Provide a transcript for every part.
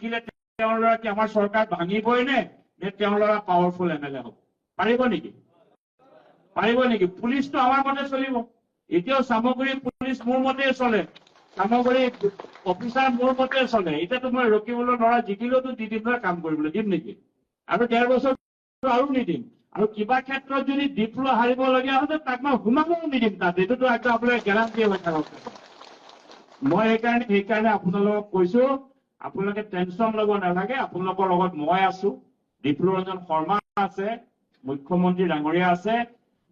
জিকিলে তেওঁৰ ল'ৰা কি আমাৰ চৰকাৰ ভাঙিবই নে তেওঁৰ ল'ৰা পাৱাৰফুল এমএলএ হ'ব? পাৰিব নেকি? পাৰিব নেকি? পুলিচটো আমাৰ মতে চলিব। এতিয়াও চামগুৰি পুলিচ মোৰ মতে চলে, চামগুৰি অফিচাৰ মোৰ মতে চলে। এতিয়াতো মই ৰকিবুলৰ ল'ৰা জিকিলেওতো দি দিম নহয়, কাম কৰিবলৈ দিম নেকি? আৰু 1.5 বছৰ আৰু নিদিম। আৰু কিবা ক্ষেত্ৰত যদি ডিপ্ল হাৰিবলগীয়া হয় তাক মই সোমাবও নিদিম তাত। এইটোতো একদম আপোনালোকে গেৰাণ্টি হৈ থাকক। মই সেইকাৰণে আপোনালোকক কৈছো, আপোনালোকে টেনচন ল'ব নালাগে। আপোনালোকৰ লগত মই আছো, ডিপ্লৰঞ্জন শৰ্মা আছে, মুখ্যমন্ত্ৰী ডাঙৰীয়া আছে।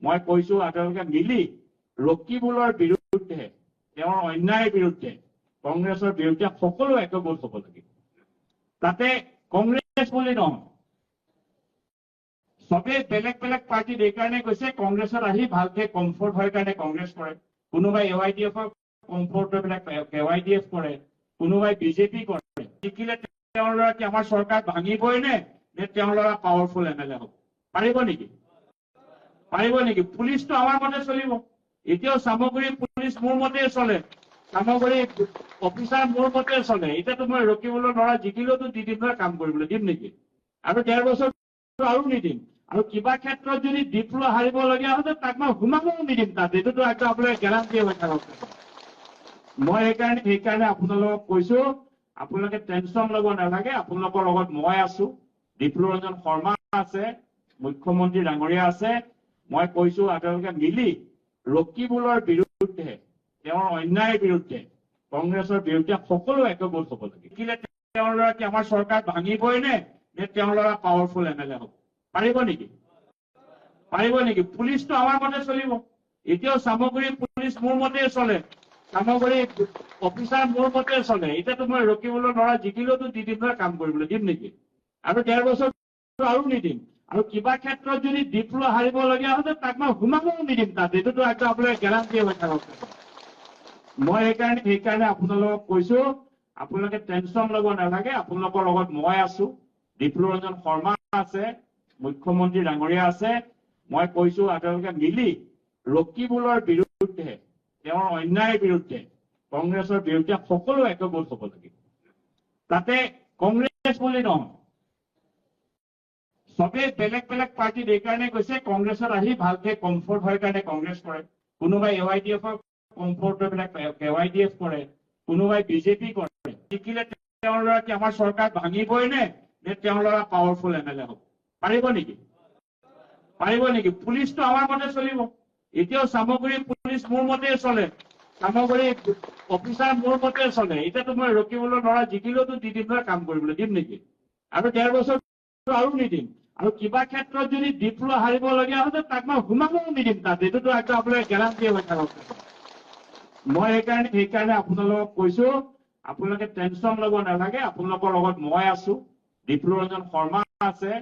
মই কৈছো আপোনালোকে মিলি ৰকিবুলৰ বিৰুদ্ধে, তেওঁৰ অন্যায়ৰ বিৰুদ্ধে, কংগ্ৰেছৰ বিৰুদ্ধে সকলো একগোট হ'ব লাগিব। তাতে কংগ্ৰেছ বুলি নহয়, সবে বেলেগ বেলেগ পাৰ্টিত এইকাৰণে কৈছে কংগ্ৰেছত আহি ভালকে কমফৰ্ট হয় কাৰণে কংগ্ৰেছ কৰে। কোনোবাই AYDFৰ কমফৰ্ট হৈ পেলাই AYDF কৰে, কোনোবাই বিজেপি কৰে। জিকিলে তেওঁৰ ল'ৰা কি আমাৰ চৰকাৰ ভাঙিবই নে তেওঁৰ ল'ৰা পাৱাৰফুল এমএলএ হ'ব? পাৰিব নেকি? পাৰিব নেকি? পুলিচটো আমাৰ মতে চলিব। এতিয়াও চামগুৰি পুলিচ মোৰ মতে চলে, চামগুৰি অফিচাৰ মোৰ মতে চলে। এতিয়াতো মই ৰকিবুলৰ ল'ৰা জিকিলেওতো দি দিম নহয়, কাম কৰিবলৈ দিম নেকি? আৰু 1.5 বছৰ আৰু নিদিম। আৰু কিবা ক্ষেত্ৰত যদি ডিপ্ল হাৰিবলগীয়া হয় তাক মই সোমাবও নিদিম তাত। এইটোতো একদম আপোনালোকে গেৰাণ্টি হৈ থাকক। মই সেইকাৰণে আপোনালোকক কৈছো, আপোনালোকে টেনচন ল'ব নালাগে। আপোনালোকৰ লগত মই আছো, ডিপ্লৰঞ্জন শৰ্মা আছে, মুখ্যমন্ত্ৰী ডাঙৰীয়া আছে। মই কৈছো আপোনালোকে মিলি ৰকিবুলৰ বিৰুদ্ধে, তেওঁৰ অন্যায়ৰ বিৰুদ্ধে, কংগ্ৰেছৰ বিৰুদ্ধে সকলো একগোট হ'ব লাগে। জিকিলে তেওঁৰ ল'ৰা কি আমাৰ চৰকাৰ ভাঙিবই নে তেওঁৰ ল'ৰা পাৱাৰফুল এমএলএ হ'ব? পাৰিব নেকি? পাৰিব নেকি? পুলিচটো আমাৰ মতে চলিব। এতিয়াও চামগুৰি পুলিচ মোৰ মতে চলে, চামগুৰি অফিচাৰ মোৰ মতে চলে। এতিয়াতো মই ৰকিবুলৰ ল'ৰা জিকিলেওতো দি দিম নহয়, কাম কৰিবলৈ দিম নেকি? আৰু 1.5 বছৰ আৰু নিদিম। আৰু কিবা ক্ষেত্ৰত যদি ডিপ্ল হাৰিবলগীয়া হয় তাক মই সোমাবও নিদিম তাত। এইটোতো একদম আপোনালোকে গেৰাণ্টি হৈ থাকক। মই সেইকাৰণে আপোনালোকক কৈছো, আপোনালোকে টেনচন ল'ব নালাগে। আপোনালোকৰ লগত মই আছো, ডিপ্লৰঞ্জন শৰ্মা আছে, মুখ্যমন্ত্ৰী ডাঙৰীয়া আছে। মই কৈছো আপোনালোকে মিলি ৰকিবুলৰ বিৰুদ্ধে, তেওঁৰ অন্যায়ৰ বিৰুদ্ধে, কংগ্ৰেছৰ বিৰুদ্ধে সকলো একগোট হ'ব লাগিব। তাতে কংগ্ৰেছ বুলি নহয়, সবে বেলেগ বেলেগ পাৰ্টিত এইকাৰণে কৈছে কংগ্ৰেছত আহি ভালকে কমফৰ্ট হয় কাৰণে কংগ্ৰেছ কৰে। কোনোবাই AYDFৰ কমফৰ্ট হৈ পেলাই AYDF কৰে, কোনোবাই বিজেপি কৰে। জিকিলে তেওঁৰ ল'ৰা কি আমাৰ চৰকাৰ ভাঙিবই নে তেওঁৰ ল'ৰা পাৱাৰফুল এমএলএ হ'ব? পাৰিব নেকি? পাৰিব নেকি? পুলিচটো আমাৰ মতে চলিব। এতিয়াও চামগুৰি পুলিচ মোৰ মতে চলে, চামগুৰি অফিচাৰ মোৰ মতে চলে। এতিয়াতো মই ৰকিবুলৰ ল'ৰা জিকিলেওতো দি দিম নহয়, কাম কৰিবলৈ দিম নেকি? আৰু 1.5 বছৰ আৰু নিদিম। আৰু কিবা ক্ষেত্ৰত যদি ডিপ্ল হাৰিবলগীয়া হয় তাক মই সোমাবও নিদিম তাত। এইটোতো একদম আপোনালোকে গেৰাণ্টি হৈ থাকক। মই সেইকাৰণে আপোনালোকক কৈছো, আপোনালোকে টেনচন ল'ব নালাগে। আপোনালোকৰ লগত মই আছো, ডিপ্লৰঞ্জন শৰ্মা আছে,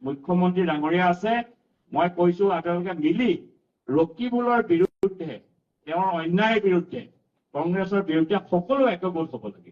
মুখ্যমন্ত্ৰী ডাঙৰীয়া আছে। মই কৈছো আপোনালোকে মিলি ৰকিবুলৰ বিৰুদ্ধে, তেওঁৰ অন্যায়ৰ বিৰুদ্ধে, কংগ্ৰেছৰ বিৰুদ্ধে সকলো একগোট হ'ব লাগে।